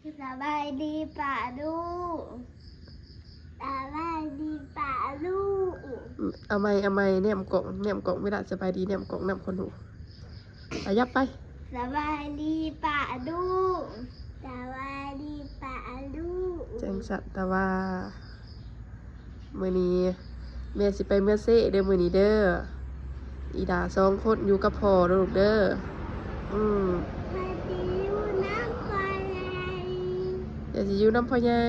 สบายดีป่าลูกสบายดีป่าลูกเอาไม่เนี่ยมกล่องเวลาสบายดีเนี่ยมกล่องนำคนดูอายับไปสบายดีป่าลูกสบายดีป่าลูกแจ้งสัตว์แต่ว่ามื้อนี้แม่สิไปเมื่อเซ่เด้อมื้อนี้เด้ออีดา2คนอยู่กับพ่อลูกเด้อมาดิวน้ำควายอย่าสิอยู่น้ำพ่อใหญ่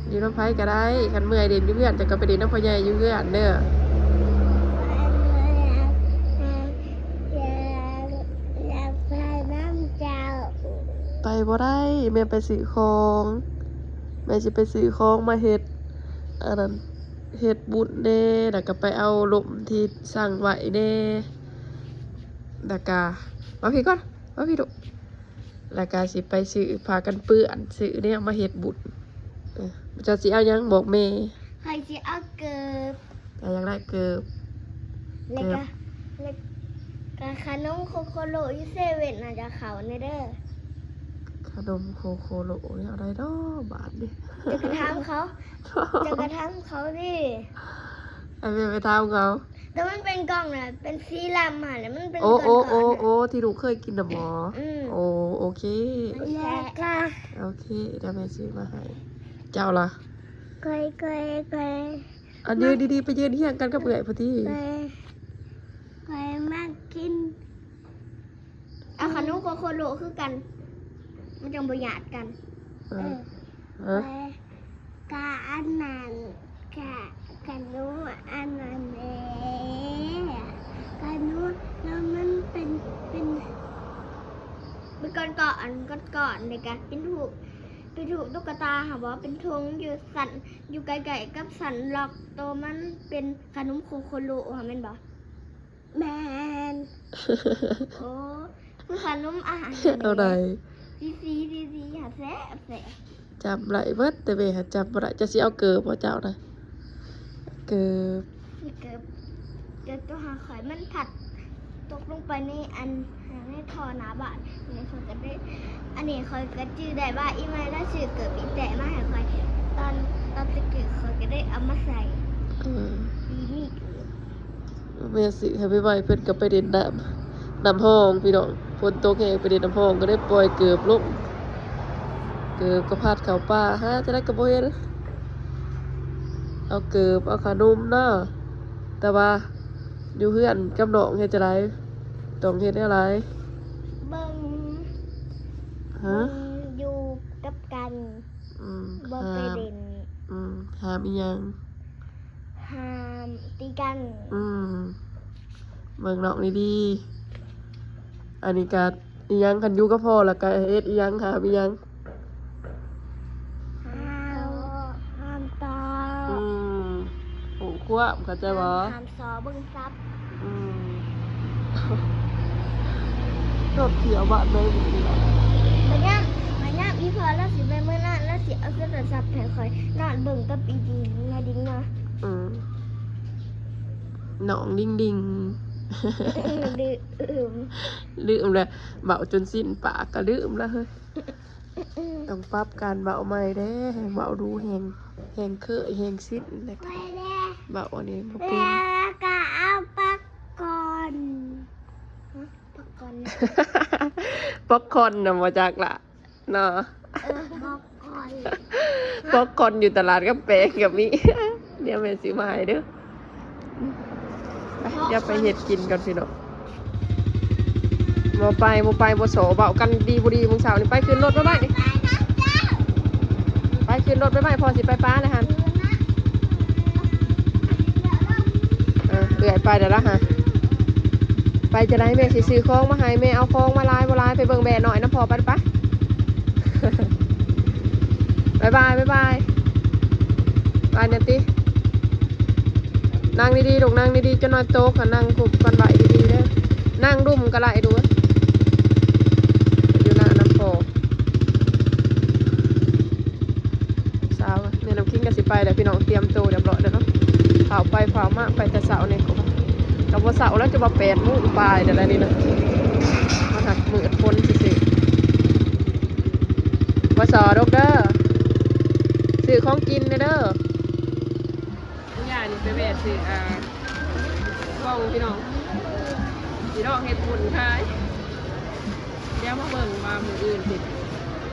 อยู่น้ำไผก็ได้คันเมื่อยเด่นอยู่เพื่อนจะก็ไปเด่นน้ำพ่อใหญ่อยู่เพื่อนเด้ออยากไปน้ำเจ้าไปบ่ได้แม่ไปซื้อของแม่สิไปซื้อของมาเฮ็ดอันนั้นเฮ็ดบุญเด้แล้วก็ไปเอาลมที่สั่งไว้เด้แล้วก็มาพี่ก่อนมาพี่ดุแล้วก็สิไปซื้อผ้ากันเปื้อนซื้อเนี่ยมาเฮ็ดบุญจะสิเอาหยังบอกแม่ใครจะเอาเกิบแต่อยากได้เกิบแล้วก็ขนมโคโคโรยูเซเว่นอาจจะเขาในเด้อขนมโคโคโรเนี่ยเอาได้ดอกบาทดิจะกระทำเขาดิไอ้แม่ไปทำเขาแต่มันเป็นกล่องน่ะเป็นสีลำอ่ะแล้วมันเป็นโอ้ที่ลูกเคยกินน่ะหมอโอเคแล้วก็โอเคเดี๋ยวแม่ซื้อมาให้เจ้าล่ะเคยอันยืนดีๆไปยืนเฮียงกันกับเอื่อยพอดีเคยมากินเอาขนมโคโคโรคือกันมันจังบ่หยาดกันกะอันนั้นกะขนมอันนั้นเองขนมแล้วมันเป็นก่อนในการเป็นถูกตุ๊กตาค่ะบอกเป็นธงอยู่สันอยู่ไกลๆกับสันหลอกตัวมันเป็นขนมโคโคโรค่ะแม่นบ่แมนโอ้คือขนมอาหารเอาได้ดีหาแซ่บจับไหลเบิดแต่เบหาจับบ่ได้จะสิเอาเกิบบ่เจ้านะเกิบตัวหาข่อยมันผัดตกลงไปในในท่อหนาบาดนี่ข่อยก็ได้อันนี้ข่อยก็จื้อได้ว่าอีไม้ได้ชื่อเกิบอีแต่มาให้ข่อยตอนจะเกิดข่อยก็ได้เอามาใส่ดีนี่แม่สิให้ไปไว้เพิ่นก็ไปเด่นน้ำห้องพี่น้องฝนตกแห้งไปเด่นน้ำห้องก็ได้ปล่อยเกิบลงเกิบก็พัดเข้าป่าหาจะได้ก็บ่เห็นเอาเกิบเอาขนมเนาะแต่ว่าอยู่เพื่อนกับน้องเฮ็ดจังได๋ต้องเฮ็ดแนวไรเบิ่งอยู่กับกันบ่ไปเล่นห้ามอีหยังห้ามตีกันเบิ่งน้องดีๆอันนี้ก็อีหยังกันอยู่กับพ่อแล้วก็เฮ็ดอีหยังหามอีหยังห้ามตาโอ้ควบเข้าใจบ่ห้ามสอเบิ่งซับชอบเที่ยวบ้านเลยนี่ล่ะมันยามอีพอแล้วสิไปมื้อนั้นแล้วสิเอาโทรศัพท์ให้ข่อยนอนเบิ่งกับอีดิงนะดิ้งนะน้องดิ่งลืมเลยเบาจนสิ้นปากก็ลืมแล้วเฮ้ยต้องปรับการเบาใหม่เด้เบาดูแหงเคยแหงสิ้นเลยเบาอันนี้บ่เป็นก็เอาปักก่อนป๊อกคอนน่ะมาจากละเนาะป๊อกคอนอยู่ตลาดกับแปงกับนี้เดี๋ยวแม่ซื้อมาให้เด้อเดี๋ยวไปเฮ็ดกินกันพี่น้องบ่ไปบ่โสเบากันดีบ่ดีมึงสาวนี่ไปขึ้นรถไปบ้านนี่ไปขึ้นรถไปบ้านพอสิไปป้าเลยฮะเอื่อยไปเดี๋ยวละฮะไปจะได้แม่สิซื้อของมาให้แม่เอาของมาลายบ่ลายไปเบิ่งแม่หน่อยนะพอไปปะบ๊ายบายบายเนี่ยตินั่งดีๆลูกนั่งดีๆจะนอนโต๊ะค่ะนั่งคุบกันไหวดีๆเด้อนั่งดุ่มก็ไหลดูอยู่หน้าน้ำโพสาวแม่น้ำคิงก็สิไปเดี๋ยวพี่น้องเตรียมตัวเดี๋ยวรอเดี๋ยวเนาะเผาไปเผามาไปแต่เสาเนี่ยกับเสาแล้วจะมา8 โมงปลายเดี๋ยวอะไรนี่นะมาหักมือพ้นสิ พศดอกเด้อซื้อของกินเด้อผู้ใหญ่นี่ไปแวะซื้อกล้องพี่น้องพี่น้องเฮ็ดบุญขายเดี๋ยวมาเบิ่งว่ามื้ออื่นสิ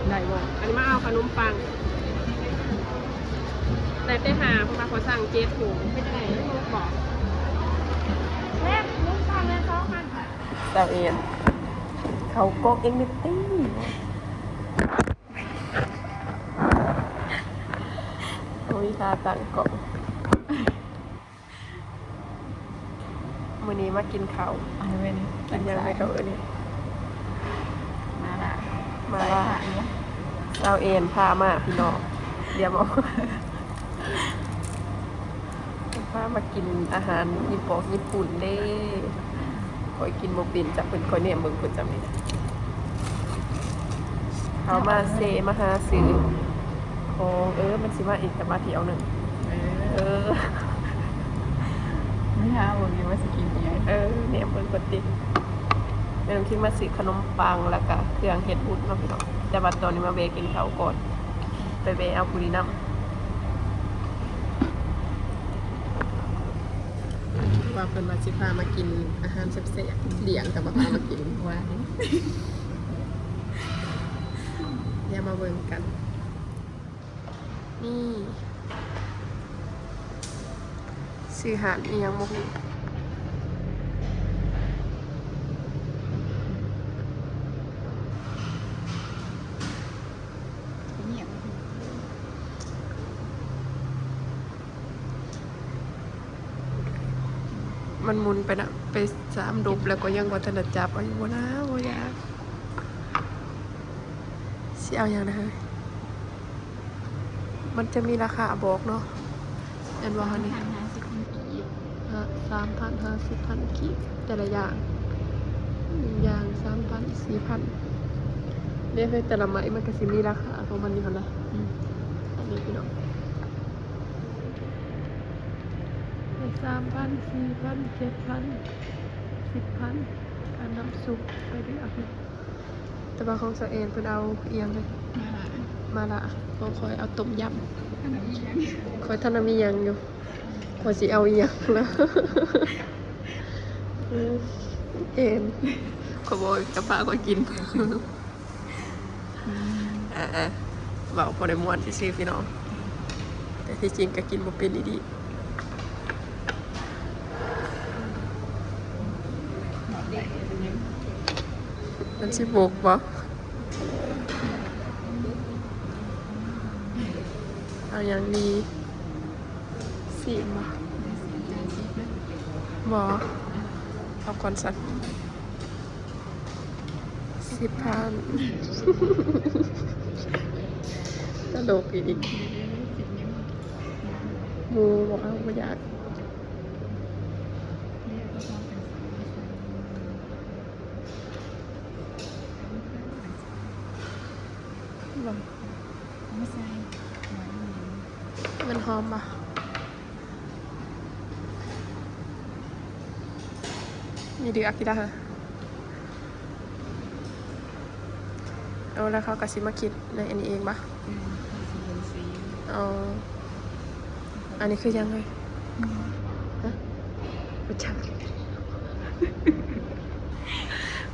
ได้บ่อันนี้มาเอาขนมปังแต่ไปหาเพราะว่าเขาสั่ง7ถุงเป็นจังได๋ลูกบอก แม่ลูกฟังแล้วเขาคันค่ะ เจ้าเอ็นเขากกเอ็งนิตี้โอ้ยตาต่างกล่องมื้อนี้มากินข้าว อันนี้เป็น กินยังไงเขาเนี่ย มาละ มาว่าเจ้าเอ็นพามาพี่น้องเดี๋ยวบอกพามากินอาหารญี่ปุ่นเด้คอยกินโมปินจากเป็นคอยเนี่ยมึงคุณจำไม่ได้เขามาเซมาหาซื้อของมันสิมาอีกแต่มาเที่ยวหนึ่งอ ไม่หาบอกอยู่ว่าสกินยังไง เนี่ยมึงกดติดแม่ต้องคิดมาซื้อขนมปังแล้วก็เครื่องเห็ดบุญมาพี่น้องแต่บัดตอนนี้มาเบกินข้าวก่อนไปเบเอาปุรีน้ำว่าเพิ่นมาสิพามากินอาหารแซ่บๆเลี้ยงกับมาพามากิน ว่า เดี๋ยวมาเบิ่งกัน นี่ซื้ออาหารอีหยังบ่ฮู้เงียบ มันหมุนไปนะไป3 ดบแล้วก็ยังบ่ทันได้จับเอาอยู่บ่นะบ่อยากสิเอาหยังนะเฮ้ยมันจะมีราคาบอกเนาะอันว่าเฮานี่ 3,000 50,000กีบแต่ละอย่างอย่าง 3,000 4,000เนี่ยคือแต่ละไม้มันก็สิมีราคาของมันอยู่หั่นล่ะอันนี้พี่น้อง3,000 4,000 7,000 10,000การน้ำซุปไปเรื่อยแต่ว่าของเซาเอนเพิ่นเอาเอียงเลยมาละของคอยเอาต้มยำคอยท่านมีหยังอยู่คอยสิเอาอีหยังแล้ว เอ็นขโมยกระเพาก็กินบอกพอได้มวนที่ซื้อพี่น้องแต่ที่จริงก็กินบ่เป็นดีมันสิบกบ่เอาอย่างดีสิบ่เอาก่อนสัก10,000 ตลกอีกหมูบอกเอาไม่อยากบอก ไม่ใช่ มันหอมปะมีเดือกกี่ดาฮะเอาแล้วเขากระซิบมาคิดในอันนี้เองปะเอาอันนี้คือยังไงฮะรู้จัก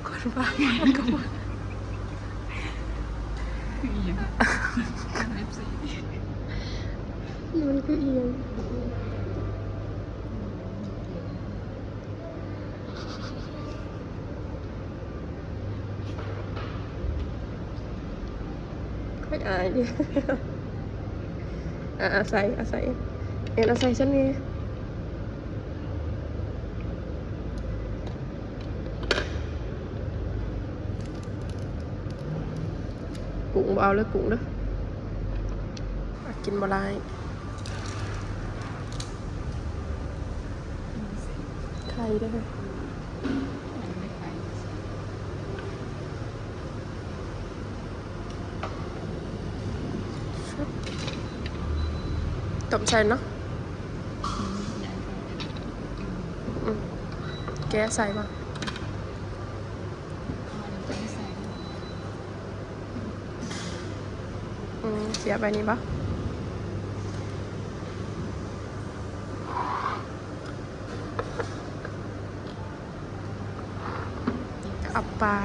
คนบ้ามันก็บอก คืออีกเล็บสี มันคือเอียงค่อยอายดิอาศัยเอ็นอาศัยฉันนี่กุ้งเอาเลยกุ้งเด้อกินบ่ได้ไข่ได้ไหมต้มใส่เนาะแกะใส่ป่ะ เสียบไปนี่ปะอับปลา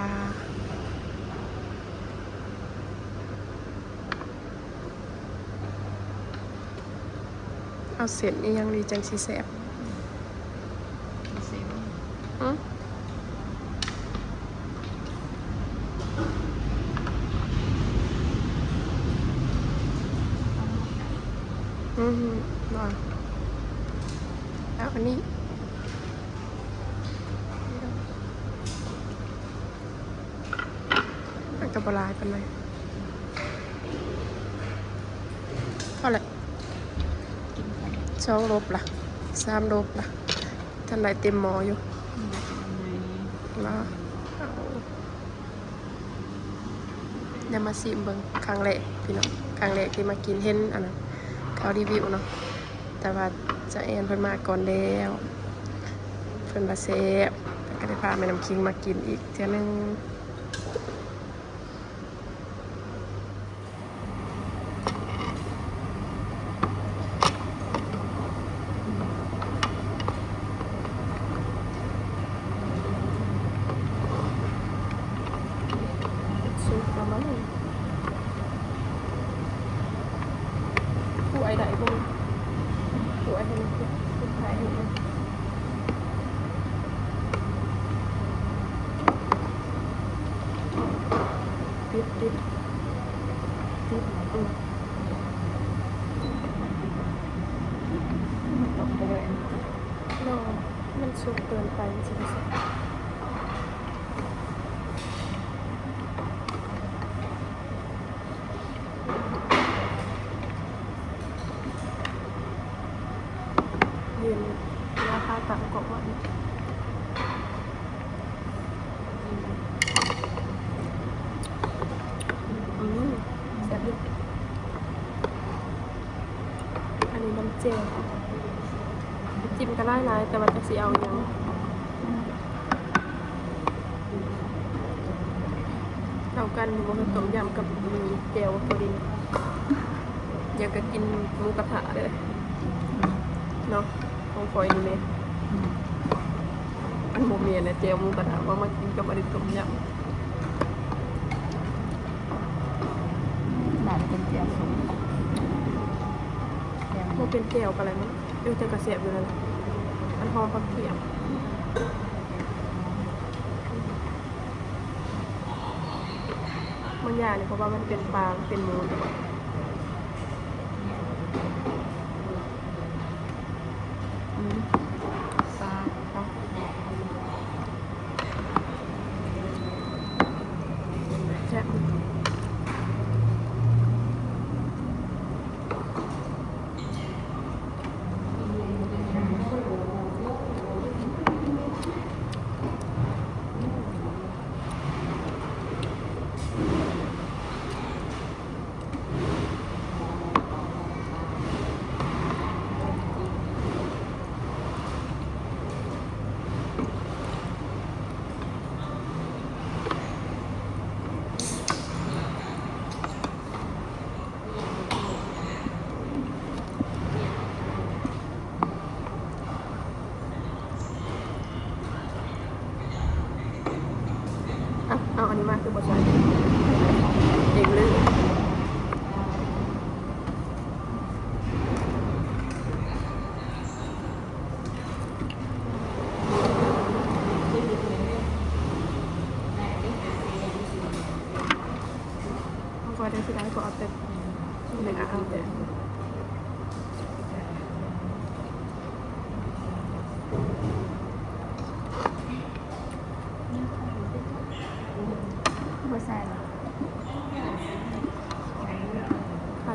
เอาเสร็จนี่ยังดีจังสีแสบ เซล อืมนอนแล้วอันนี้อันกับบลายกันเลยเท่าไหร่ กินไป 2 ลบล่ะ3 ลบล่ะท่านใดเต็มหมออยู่ มีอะไรกินไหม แล้วเอาอย่ามาซิมเบิ่งครั้งแรกพี่น้องครั้งแรกที่มากินเห็นอันนั้นเขารีวิวเนาะแต่ว่าจะแอนเพิ่นมาก่อนแล้วเพิ่นมาเซฟก็ได้พาแม่น้ำคิงมากินอีกเทื่อนึงสุดประมาณนี้ผู้ไอ้ใดบ่ผู้ไอ้ใดผู้ไทยเห็นไหมติดตกไปเลย no มันสุกเกินไปจริงๆยืนราคาต่ำกว่าวันแซ่บอยู่อันนี้น้ำเจลจิ้มก็ได้นะแต่ว่าจะสีเอาอย่างเอากันบนต้มยำกับมีเจลพอดีอยากจะกินหมูกระทะเลยเนาะของฟอยนี่ไหมอันโมเมียนะเจลหมูกระทะว่ามากินกับอะไรต้มยำ หลานเป็นเจียวสูงแกง มันเป็นแก้วอะไรมั้งจะกระเสียบอยู่นั่นแหละอันหอมผักเขียบางอย่างเนี่ยเพราะว่ามันเป็นปลาเป็นหมูแต่ว่าปลาเอาแซ่บเอาอันนี้มาคือบทใช้เองเลยก็ได้ที่ได้ก็เอาแต่หนึ่งเอาแต่ บัวใส่ ไข่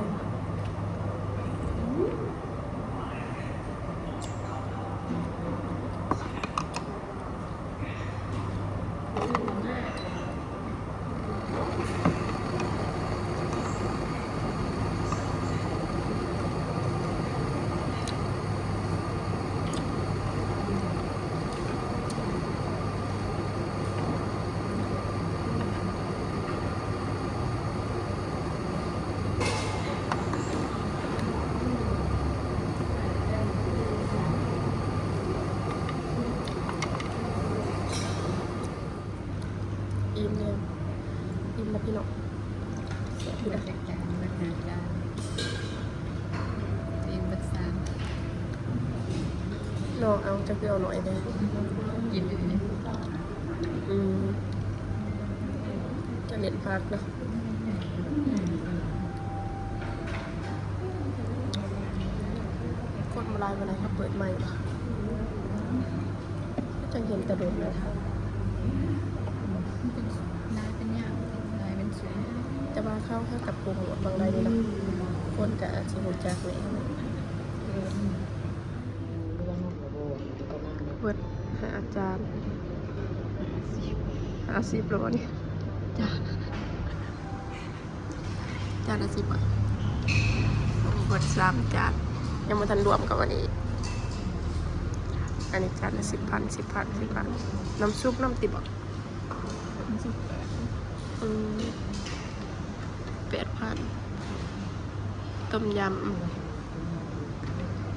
นะพี่น้องแซ่บ ผู้ อยู่ ใด นะ จัดการมาหาการเรียนภาษา น้องเอาจะคือเอาหน่อยเด้อ กินอยู่นี่ จะเน้นพักเนาะกดมาลายวันไหนเขาเปิดใหม่ปะจังเห็นกระโดดเลยค่ะ เป็นนายเป็นยากนายเป็นสวย จะมาเข้าแค่กับกลุ่มบางรายนี่เนาะคนกับอาชีพจากไหนเปิดหาอาจารย์50โลนี่จ้าจานละ10 บาทเปิด3 จานยังไม่ทันรวมกับวันนี้อันนี้จานละ10,000 น้ำซุปน้ำติบอ่ะ มันสุด 8,000ต้มยำ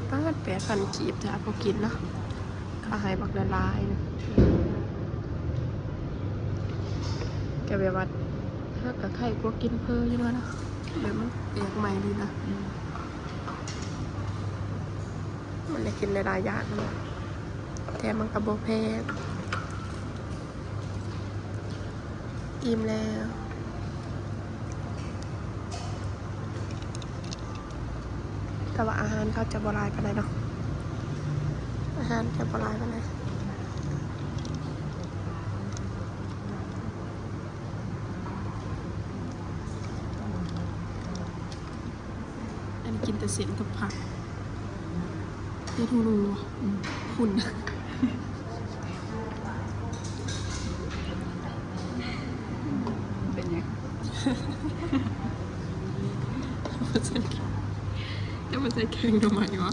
ป้าด8,000กีบจ้าพอกินเนาะข้าวไฮบักละลายนะแกแบบว่าถ้ากับไข่พวกกินเพออยู่แล้วนะแบบมันเปียกใหม่ดีนะมันได้กินหลายๆอย่างนะแถมมันกระโบแพงอิ่มแล้วแต่ว่าอาหารเขาจะบรายกันเลยเนาะอาหารจะบรายกันเลยอันนี้กินแต่เสียงกับผักเยทูรูคุณ เป็นยัง จะมาใส่แกงทำไมวะ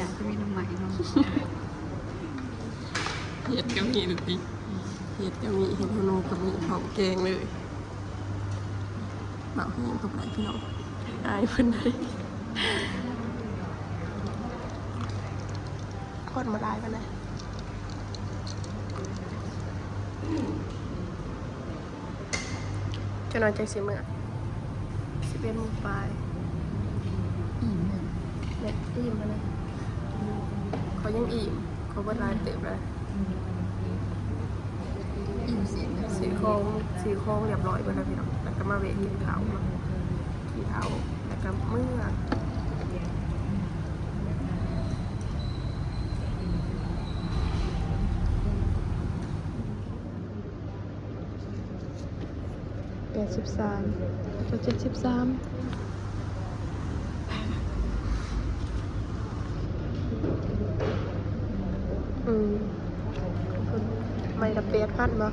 นายจะมีน้ำใหม่เนาะ เห็ดก็มีเลยเห็ดก็มีเห็ดฮูนูก็มีเผาแกงเลยเผาให้ยังกับไรพี่น้องอายเพิ่นได้คนมาลายกันเลยจะนอนใจสิเมื่อ11 โมงปลาย อิ่มเลย เน็ตอิ่มมาเลยเขายังอิ่มเขาเบิดลายเต็มเลย อิ่มเสียงนะ สีโค้งเรียบร้อยไปแล้วพี่น้องแล้วก็มาเวทกินข้าวมากินข้าวแล้วก็เมื่อ83จะ73ไม่ละ8,000บ่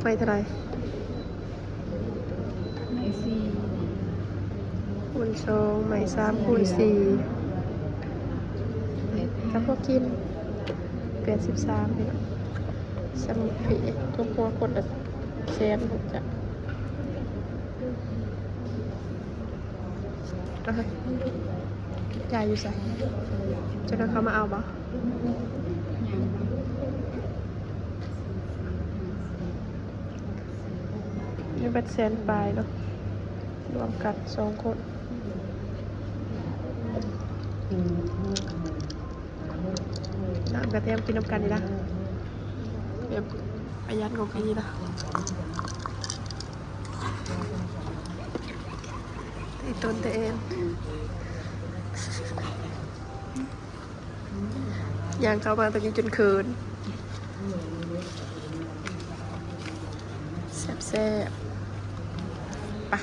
ไม่เท่าไหร ในซี คูณ2ไม่3คูณ4แล้วพอกิน83พี่น้องสมุดผีทุกหัวคนละแสนหกจ้ะจ่ายอยู่ใส่จะได้เขามาเอาบ่ ยัง นี่เป็นแสนปลายเนาะรวมกัน2 คนน้ำกระเทียมกินน้ำกันดีนะแบบประหยัดของพี่นะตีต้นเองย่างเข้ามาตอนนี้จนคืนแซ่บๆปะ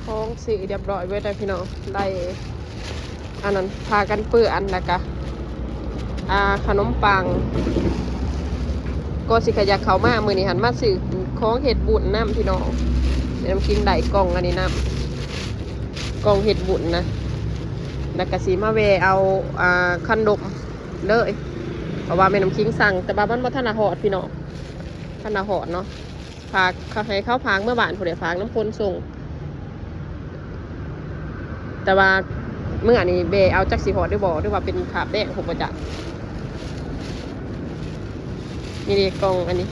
ท้องสีเรียบร้อยไว้ได้พี่น้องได้อันนั้นพากันเปื้อนแล้วก็ขนมปังก็สิขยักเขามามือนี้หันมาสื่อของเห็ดบุญน้ำพี่น้องน้ำกินไหลกล่องอันนี้น้ำกล่องเห็ดบุญนะแล้วก็สีมาเวเอาขนมเลยเพราะว่าแม่น้ำคิงสั่งแต่บ้านวัฒนาหอดพี่น้องธนาหอดเนาะฝากให้เข้าพางเมื่อบ่านผู้ใดฝากน้ำพลส่งแต่ว่า เมื่อนี่เบเอาจักสีหอดด้วยบ่ด้วยว่าเป็นขาบแดงผมประจักนี่ดีกล่องอันนี้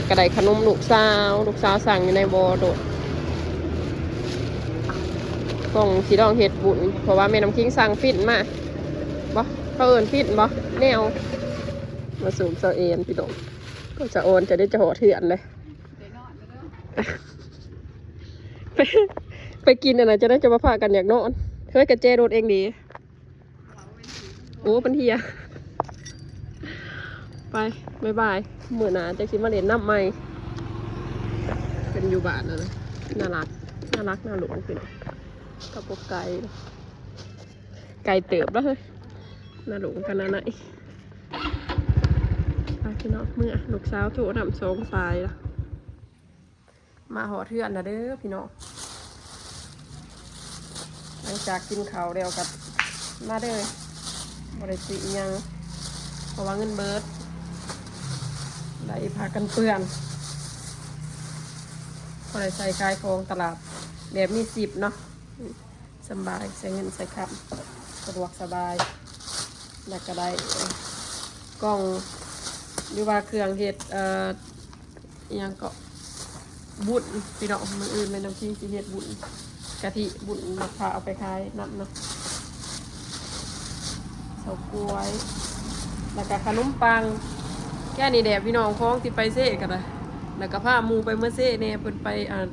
กระไดขนมลูกสาวสั่งอยู่ในบ่อโดดกล่องสีดองเห็ดบุญเพราะว่าแม่น้ำคิงสั่งฟิตมาบ่เขาเอิญฟิตบ่แนวมาสูมเสาเอ็นพี่น้องก็จะโอนจะได้จะหอเถื่อนเลยไปกินอะไรจะได้จะมาพากันอยากนอนเฮ้ยกระเจโดดเองดีโอ้เป็นเฮียไปบ๊ายบายมื้อหน้าจะคิดมาเล่นน้ำใหม่เป็นอยู่บ้านนะน่ารักน่าหลวงพี่น้องกับพวกไก่เติบแล้วเฮ้ยน่าหลวงกันนะไหนไปพี่น้องเมื่อลูกสาวโถนำสองสายละมาหอเทือนนะเด้อพี่น้องหลังจากกินข้าวเร็วกับมาเด้อบริจิยังเพราะว่าเงินเบิดได้พากันเปื่อนพอได้ใส่ขายของตลาดแบบมี10เนาะสบายใส่เงินใส่คำสะดวกสบายแล้วก็ได้กล่องหรือว่าเครื่องเห็ดยังก็บุญพี่น้องมืออื่นเป็นน้ำจิ้มสีเห็ดบุญกะทิบุญมะพร้าวเอาไปขายน้ำเนาะเฉาก๊วยแล้วก็ขนมปังแค่นี้แดดพี่น้องคล้องที่ไปเซ่กันเลยแล้วก็พามูไปเมื่อเซ่เนี่ยเพิ่นไป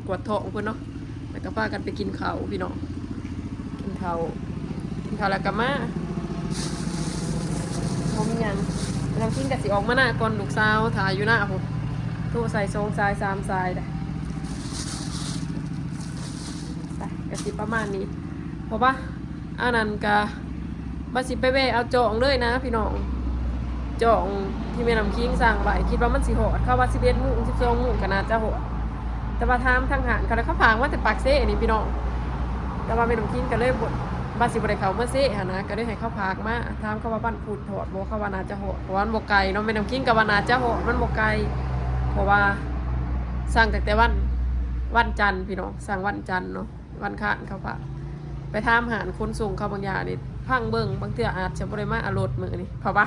กวดทองเพิ่นเนาะแล้วก็พากันไปกินข้าวพี่น้องกินข้าวแล้วก็มาเขามีงานน้ำจิ้มกะสิออกมาหน้าก่อนลูกสาวถ่ายอยู่หน้าผมโทรใส่2 สาย 3 สายได้กะสิประมาณนี้เพราะว่าอันนั้นกะบัสิไปแวะเอาจองเลยนะพี่น้องจองที่แม่น้ำคิงสั่งไว้คิดว่ามันสิหอดเข้าว่า11 โมง 12 โมงก็น่าจะหอดแต่ว่าทางหารเขาเลยเขาพางว่าแต่ปากเซ่นี่พี่น้องแต่ว่าแม่น้ำคิงก็เลยบ่บัสิบ่ได้เข้าเมื่อเซ่หั่นนะก็เลยให้เขาพากมาถามเขาว่าบ้านพูดหอดบ่เขาว่าน่าจะหอดเพราะว่ามันบ่ไกลเนาะแม่น้ำคิงก็ว่าน่าจะหอดมันบ่ไกลเพราะว่าสั่งแต่วันจันทร์พี่น้องสั่งวันจันทร์เนาะวันค้านเขาพาไปถามหารคนส่งเขาบางอย่างนี่พังเบิ่งบางเทื่ออาจจะบ่ได้มาอารถมื้อนี่เพราะว่า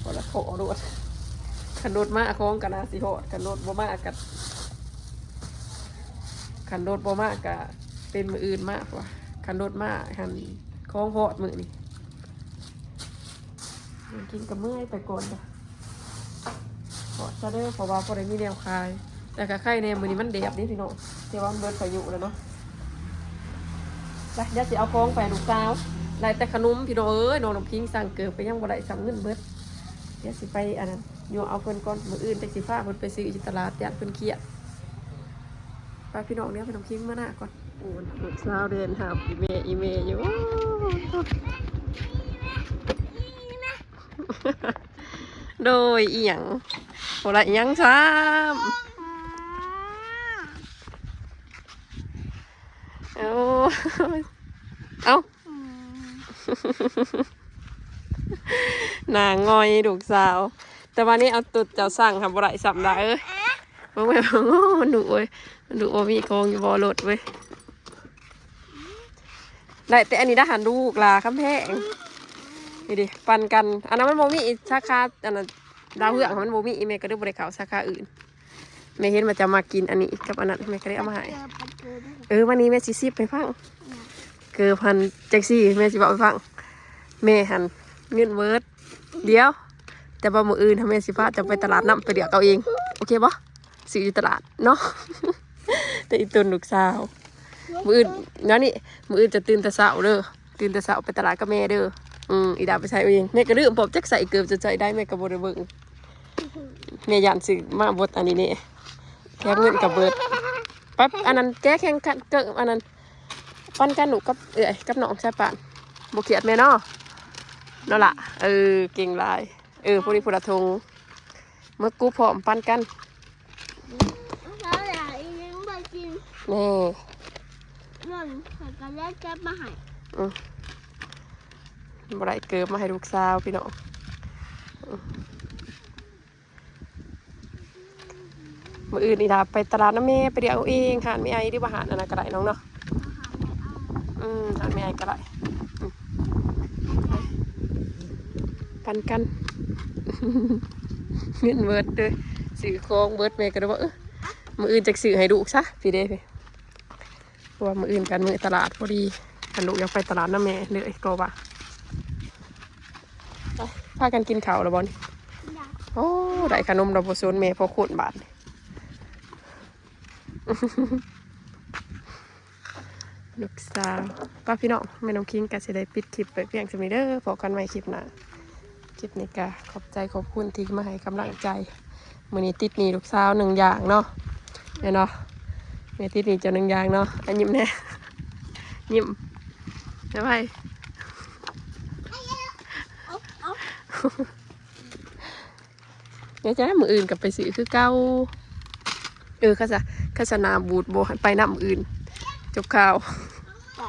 บ่ละโถรถคันรถมาของก็น่าสิฮอดคันรถบ่มาก็คันรถบ่มาก็เป็นมื้ออื่นมากกว่าคันรถมาคันของฮอดมื้อนี่กินกับเมื่อยไปก่อนจ้ะฮอดซะเด้อเพราะว่าบ่ได้มีแนวคายแต่ก็ไข่แน่มื้อนี้มันแดดนี่พี่น้องแต่ว่ามันเบิดพายุแล้วเนาะไปเดี๋ยวสิเอาของไปลูกสาวได้แต่ขนมพี่น้องเอ้ยน้องน้ำพิงสั่งเกินไปยังบ่ได้สั่งเงินเบิดเดี๋ยวสิไปอันนั้นโยเอาเพิ่นก่อนมื้ออื่นจักสิพาเพิ่นไปซื้ออยู่ตลาดย่านเพิ่นเครียดไปพี่น้องเดี๋ยวไปน้ำพิงมาหน้าก่อนโอ้ลูกสาวเดินหาอีเมอยู่โดยอีหยังบ่ได้อีหยังซ้ำเอานางงอยลูกสาวแต่วันนี้เอาตุดเจ้าสั่งทำบ่ได้สับได้เมื่อมันดุเว้ยมันดุว่ามีกองอยู่บ่อรถเว้ยได้แต่อันนี้ได้หันลูกลาคำแพงนี่ดิปันกันอันนั้นมันโมมีสาขาอันนั้นดาวเหืองมันโมมีอีเมก็ได้บริเขาสาขาอื่นแม่เห็นมันจะมากินอันนี้กับอันนั้นแม่ก็ได้เอามาให้วันนี้แม่ซิบไปฟังเกือบพันแจ็คซี่แม่สิบอกไปฟังแม่หันเงินเวิร์ดเดี๋ยวแต่บ่มื้ออื่นทำแม่สิพาจะไปตลาดน้ำไปเดี๋ยวเอาเองโอเคบ่ซื้ออยู่ตลาดเนาะแต่อีตุนลูกสาวมื้ออื่นงั้นนี่มื้ออื่นจะตื่นแต่เช้าเด้อตื่นแต่เช้าไปตลาดกับแม่เด้ออีดาไปใส่เองแม่ก็ลืมบอกจักใส่เกือบจะใส่ได้แม่ก็บ่ได้เบิ่งแม่ย่านซื้อมาบดอันนี้นี่แค่เงินกับเบิดปั๊บอันนั้นแก้แข่งกันเกิดอันนั้นปั้นกันหนูกับกับน้องชายป่านบ่เขียดแม่เนาะนั่นล่ะเก่งหลายพวกนี้พุทธทงเมื่อกูพร้อมปั้นกันแล้วอยากอีนึงไปกินนี่นั่นใส่กระเล็กแก๊บมาให้บ่ได้เกิบมาให้ลูกสาวพี่น้องมื้ออื่นนี่ล่ะไปตลาดน้ำแม่ไปเดี๋ยวเอาเองหาไม่ไอ้ที่บ่หาอันนั้นก็ได้น้องเนาะ ทางแม่ก็ได้กัน เงินเบิดเลยซื้อของเบิดแม่ก็เลยว่ามื้ออื่นจักซื้อให้ลูกซะพี่เด้พี่เพราะว่ามื้ออื่นกันมื้อตลาดพอดีกันลูกอยากไปตลาดนำแม่เลยก็ว่าไปพากันกินข้าวแล้วบ่นี่ อยาก โอ้ได้ขนมดอกบัวสนแม่พอขุนบาท ลูกสาวป้าพี่น้องแม่น้องคิงก็สิได้ปิดคลิปไปเพียงสมิเด้อพอกันใหม่คลิปหน้าคลิปนี้ก็ขอบใจขอบคุณที่มาให้กำลังใจมื้อนี้ติดหนี้ลูกสาว1อย่างเนาะแม่เนาะแม่ติดหนี้เจ้า1อย่างเนาะอันยิ้มแน่ ยิ้มบ๊ายบาย เอา เดี๋ยวจะได้มืออื่นกลับไปซื้อคือเก่าข้าสนาบูดโบให้ไปน้ำอื่นจบข่าว ต่อ